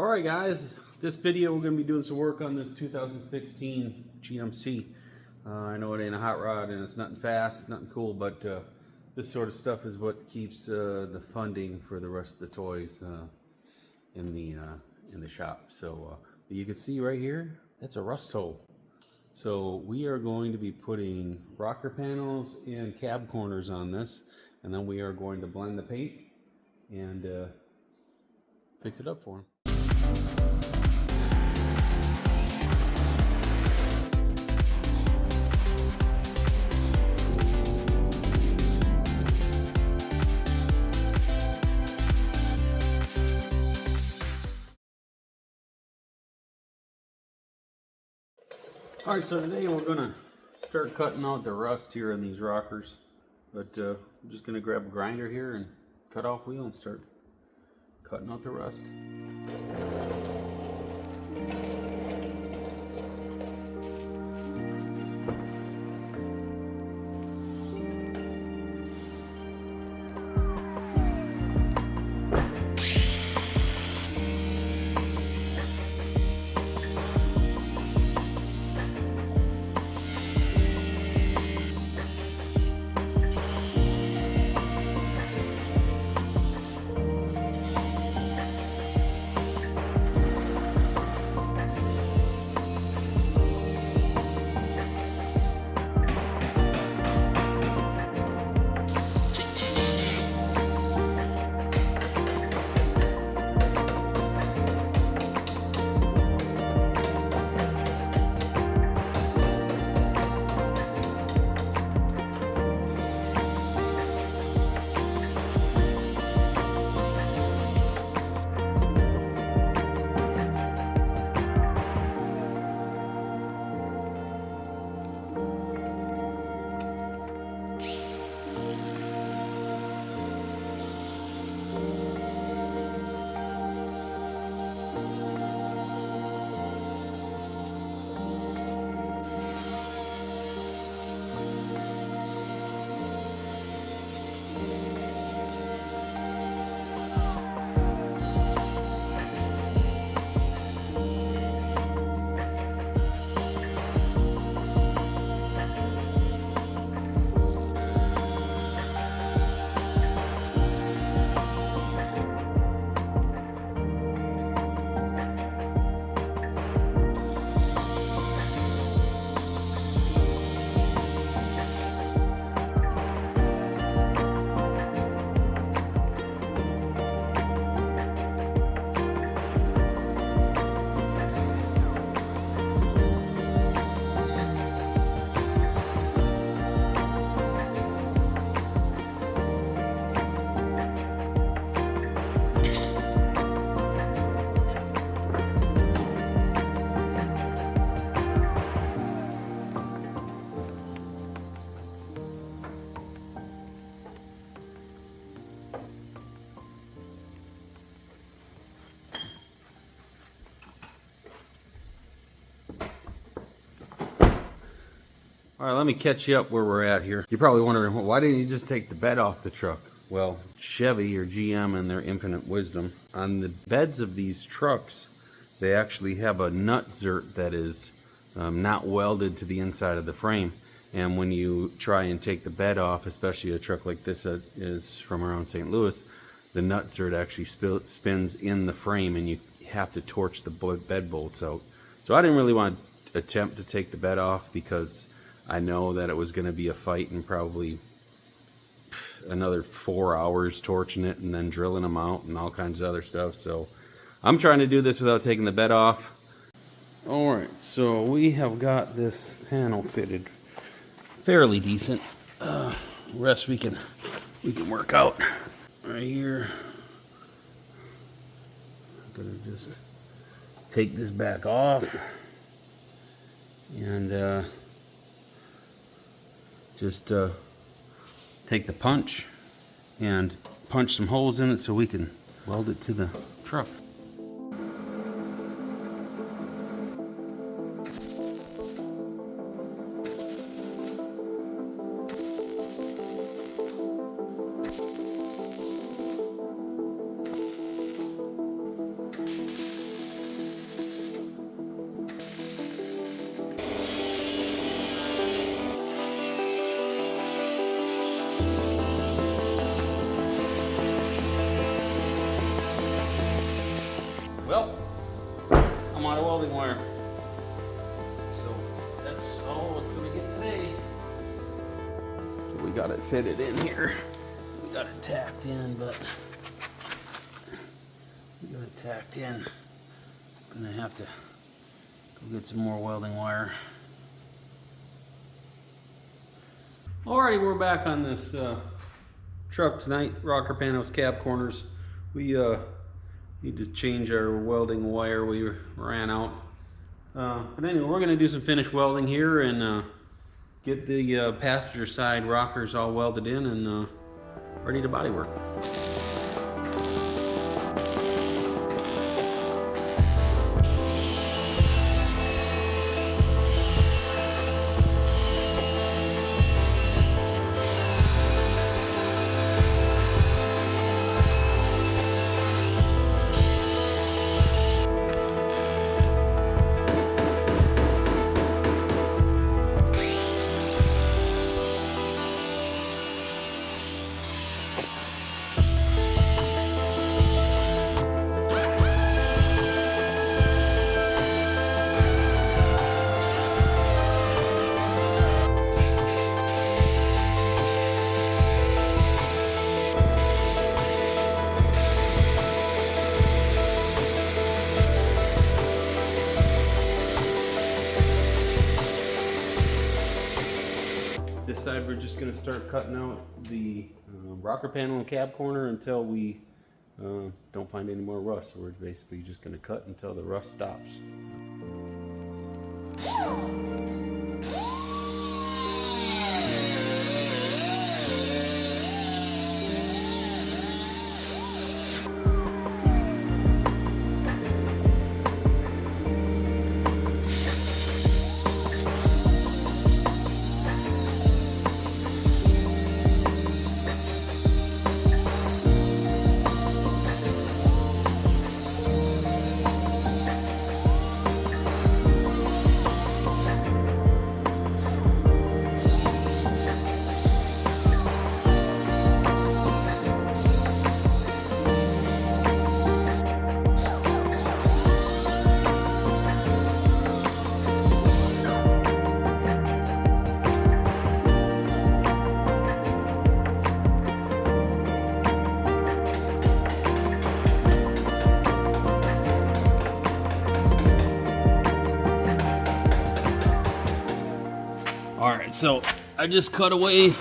Alright guys, this video we're going to be doing some work on this 2016 GMC. I know it ain't a hot rod and it's nothing fast, nothing cool, but this sort of stuff is what keeps the funding for the rest of the toys in the shop. So you can see right here, that's a rust hole. So we are going to be putting rocker panels and cab corners on this, and then we are going to blend the paint and fix it up for them. Alright, so today we're going to start cutting out the rust here in these rockers. But I'm just going to grab a grinder here and cut off wheel and start cutting out the rust. Alright, let me catch you up where we're at here. You're probably wondering, why didn't you just take the bed off the truck? Well, Chevy or GM in their infinite wisdom, on the beds of these trucks, they actually have a nut zert that is not welded to the inside of the frame. And when you try and take the bed off, especially a truck like this that is from around St. Louis, the nut zert actually spins in the frame and you have to torch the bed bolts out. So I didn't really want to attempt to take the bed off because I know that it was going to be a fight and probably another 4 hours torching it and then drilling them out and all kinds of other stuff. So I'm trying to do this without taking the bed off. Alright, so we have got this panel fitted fairly decent. Rest we can work out right here. I'm going to just take this back off and just take the punch and punch some holes in it so we can weld it to the truck. Well, I'm out of welding wire. So that's all it's going to get today. So we got it fitted in here. We got it tacked in, but we got it tacked in. I'm going to have to go get some more welding wire. Alrighty, we're back on this truck tonight. Rocker panels, cab corners. We need to change our welding wire. We ran out. But anyway, we're going to do some finish welding here and get the passenger side rockers all welded in and ready to body work. This side we're just going to start cutting out the rocker panel and cab corner until we don't find any more rust. So we're basically just going to cut until the rust stops. Alright, so I just cut away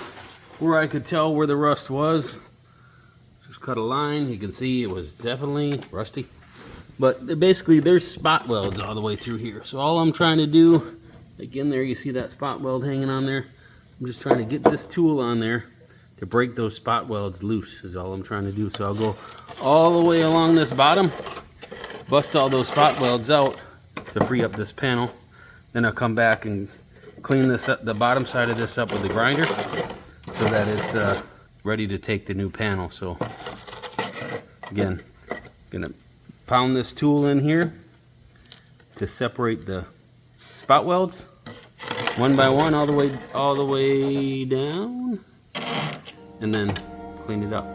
where I could tell where the rust was. Just cut a line. You can see it was definitely rusty. But basically there's spot welds all the way through here. So all I'm trying to do, again there you see that spot weld hanging on there. I'm just trying to get this tool on there to break those spot welds loose is all I'm trying to do. So I'll go all the way along this bottom, bust all those spot welds out to free up this panel. Then I'll come back and clean this up, the bottom side of this up with the grinder so that it's ready to take the new panel. So again, gonna pound this tool in here to separate the spot welds one by one all the way down, and then clean it up.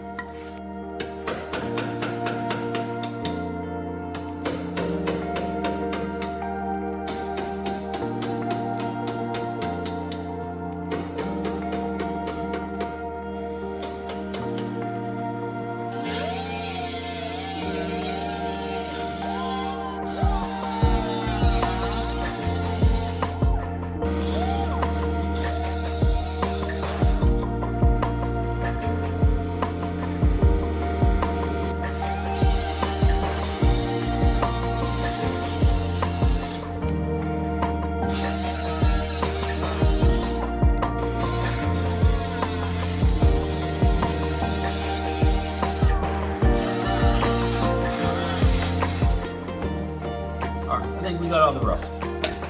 I think we got all the rust.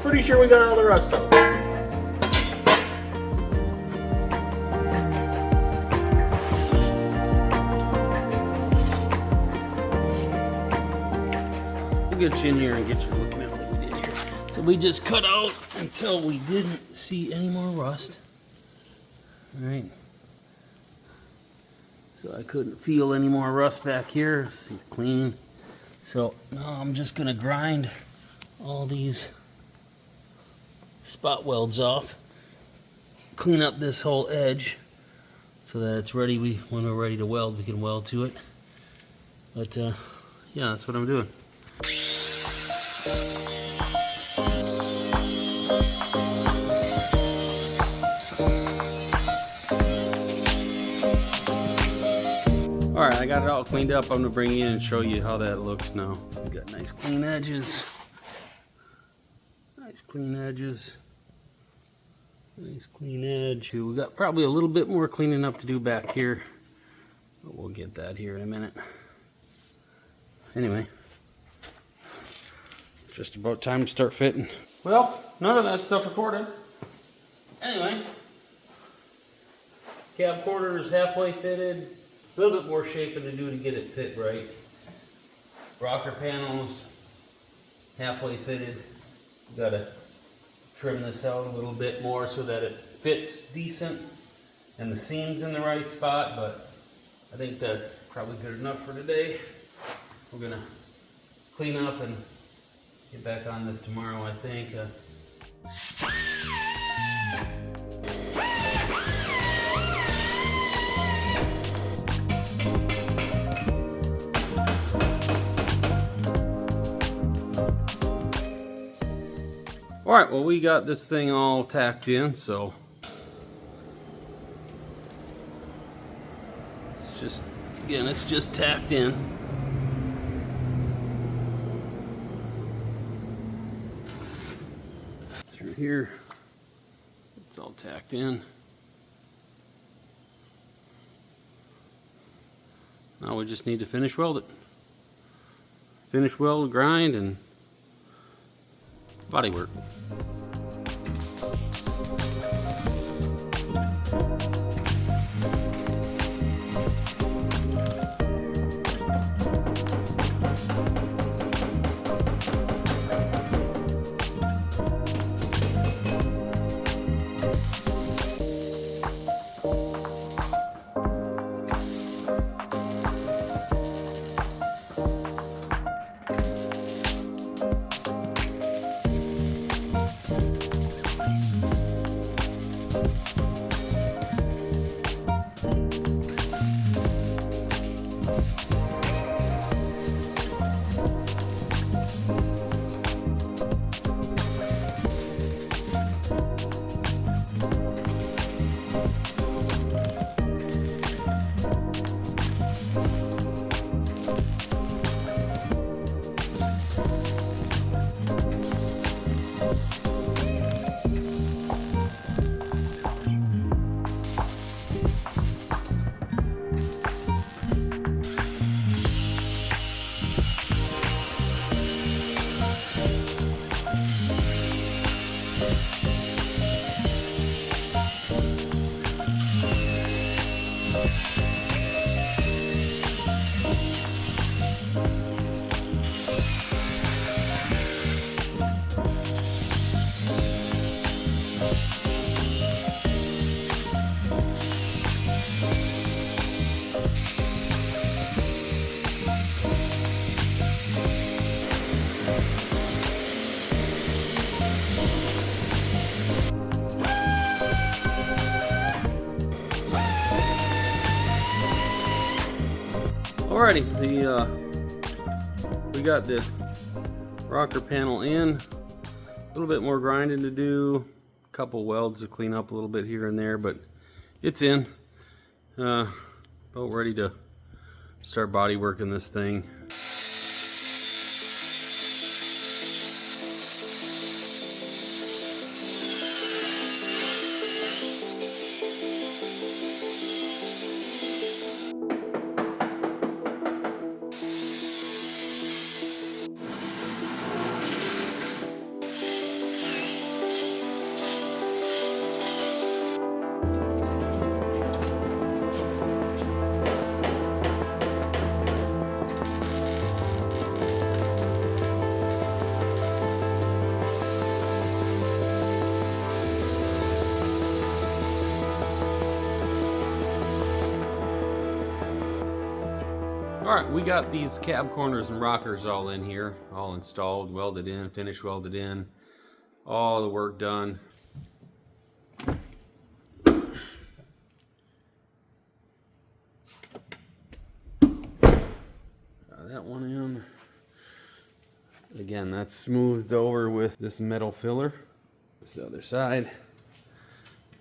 Pretty sure we got all the rust out. We'll get you in here and get you looking at what we did here. So we just cut out until we didn't see any more rust. All right. So I couldn't feel any more rust back here. See, clean. So now I'm just gonna grind all these spot welds off, clean up this whole edge so that it's ready. When we're ready to weld, we can weld to it. But yeah, that's what I'm doing. Alright, I got it all cleaned up. I'm going to bring you in and show you how that looks now. So we got nice clean edges. Nice clean edges. Nice clean edge. We got probably a little bit more cleaning up to do back here. But we'll get that here in a minute. Anyway. Just about time to start fitting. Well, none of that stuff recorded. Anyway. Cab quarter is halfway fitted. A little bit more shaping to do to get it fit right. Rocker panels halfway fitted. Got to trim this out a little bit more so that it fits decent and the seam's in the right spot, but I think that's probably good enough for today. We're gonna clean up and get back on this tomorrow, I think. Alright, well, we got this thing all tacked in, so it's just tacked in. Through here, it's all tacked in. Now we just need to finish weld it. Finish weld, grind, and body work. Alrighty, we got the rocker panel in. A little bit more grinding to do. A couple welds to clean up a little bit here and there, but it's in. About ready to start body working this thing. All right, we got these cab corners and rockers all in here, all installed, welded in, finish welded in, all the work done. That one in. Again, that's smoothed over with this metal filler. This other side.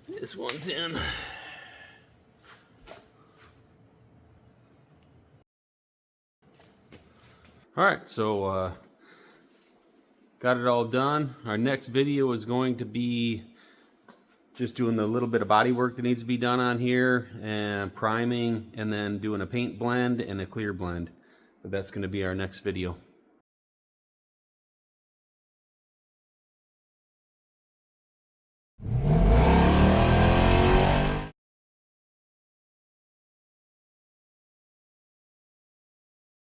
This one's in. Alright, so got it all done. Our next video is going to be just doing the little bit of body work that needs to be done on here, and priming, and then doing a paint blend and a clear blend. But that's going to be our next video.